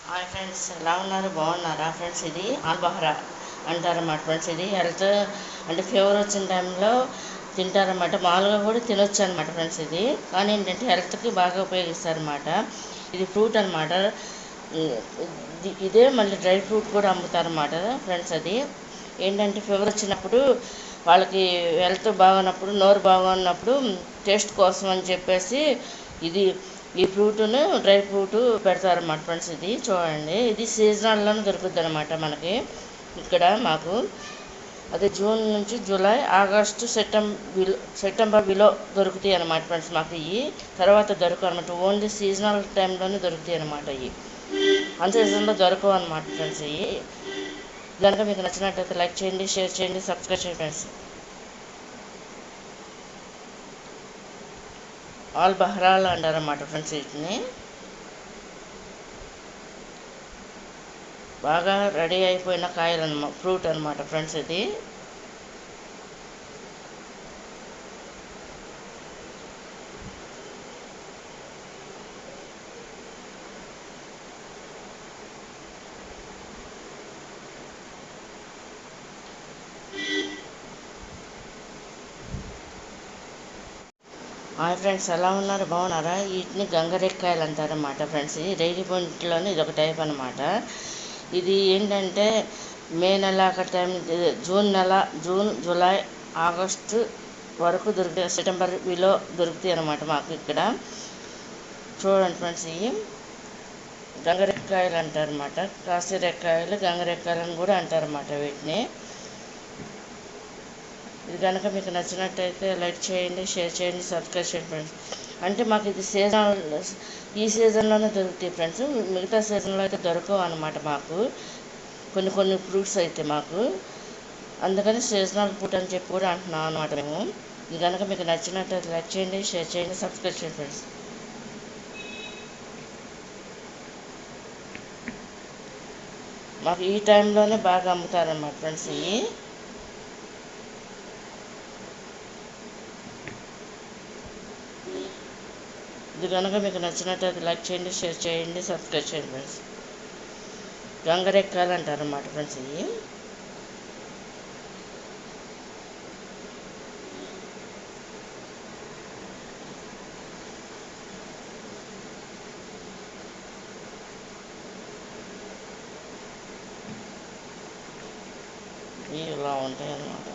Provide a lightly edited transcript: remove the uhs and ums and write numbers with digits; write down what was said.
Hi friends, ఎలా ఉన్నారు? బాగున్నారా ఫ్రెండ్స్? ఇది ఆల్బహరా అంటారన్నమాట ఫ్రెండ్స్. ఇది హెల్త్ అంటే ఫీవర్ వచ్చిన టైంలో తింటారన్నమాట. మామూలుగా కూడా తినొచ్చు అనమాట ఫ్రెండ్స్. ఇది కానీ ఏంటంటే హెల్త్కి బాగా ఉపయోగిస్తారన్నమాట. ఇది ఫ్రూట్ అనమాట. ఇదే మళ్ళీ డ్రై ఫ్రూట్ కూడా అమ్ముతారన్నమాట ఫ్రెండ్స్. అది ఏంటంటే ఫీవర్ వచ్చినప్పుడు వాళ్ళకి హెల్త్ బాగున్నప్పుడు, నోరు బాగున్నప్పుడు టేస్ట్ కోసం అని చెప్పేసి ఇది ఈ ఫ్రూట్ను డ్రై ఫ్రూట్ పెడతారన్నమాట ఫ్రెండ్స్. ఇది చూడండి, ఇది సీజనల్లోనే దొరుకుద్ది అనమాట మనకి ఇక్కడ మాకు. అదే జూన్ నుంచి జూలై, ఆగస్టు, సెప్టెంబర్ బిలో దొరుకుతాయి అనమాట ఫ్రెండ్స్. మాకు ఇవి తర్వాత దొరకవు అనమాట. ఓన్లీ సీజనల్ టైంలోనే దొరుకుతాయి అనమాట. ఇవి అన్ సీజన్లో దొరకవు అనమాట ఫ్రెండ్స్. ఇవి కనుక మీకు నచ్చినట్లయితే లైక్ చేయండి, షేర్ చేయండి, సబ్స్క్రైబ్ చేయండి ఫ్రెండ్స్. ఆల్బహరాలు అంటారన్నమాట ఫ్రెండ్స్. వీటిని బాగా రెడీ అయిపోయిన కాయలు అనమాట, ఫ్రూట్ అనమాట ఫ్రెండ్స్. ఇది హాయ్ ఫ్రెండ్స్, ఎలా ఉన్నారు? బాగున్నారా? వీటిని గంగరెక్కాయలు అంటారన్నమాట ఫ్రెండ్స్. ఇది రేగి పంటలోనే ఇది ఒక టైప్ అనమాట. ఇది ఏంటంటే మే నెల అక్కడ టైం, జూన్, జూలై, ఆగస్టు వరకు దొరుకుతాయి. సెప్టెంబర్ బిలో దొరుకుతాయి అనమాట మాకు ఇక్కడ. చూడండి ఫ్రెండ్స్, ఇవి గంగరెక్కాయలు అంటారన్నమాట. కాసిరెక్కాయలు, గంగరెక్కాయలు అని కూడా అంటారన్నమాట వీటిని. ఇది కనుక మీకు నచ్చినట్టయితే లైక్ చేయండి, షేర్ చేయండి, సబ్స్క్రైబ్ చేయండి ఫ్రెండ్స్. అంటే మాకు ఇది ఈ సీజన్లోనే దొరుకుతాయి ఫ్రెండ్స్. మిగతా సీజన్లో అయితే దొరకవు అనమాట మాకు కొన్ని ఫ్రూట్స్ అయితే మాకు. అందుకని సీజనల్ ఫ్రూట్ అని చెప్పి కూడా అంటున్నాం అనమాట మేము. ఇది కనుక మీకు నచ్చినట్టయితే లైక్ చేయండి, షేర్ చేయండి, సబ్స్క్రైబ్ చేయండి ఫ్రెండ్స్. మాకు ఈ టైంలోనే బాగా అమ్ముతారన్నమాట ఫ్రెండ్స్. ఇవి ఇది కనుక మీకు నచ్చినట్టయితే లైక్ చేయండి, షేర్ చేయండి, సబ్స్క్రైబ్ చేయండి ఫ్రెండ్స్. గంగరెక్కాయలు అంటారన్నమాట ఫ్రెండ్స్. ఇవి ఇలా ఉంటాయి అన్నమాట.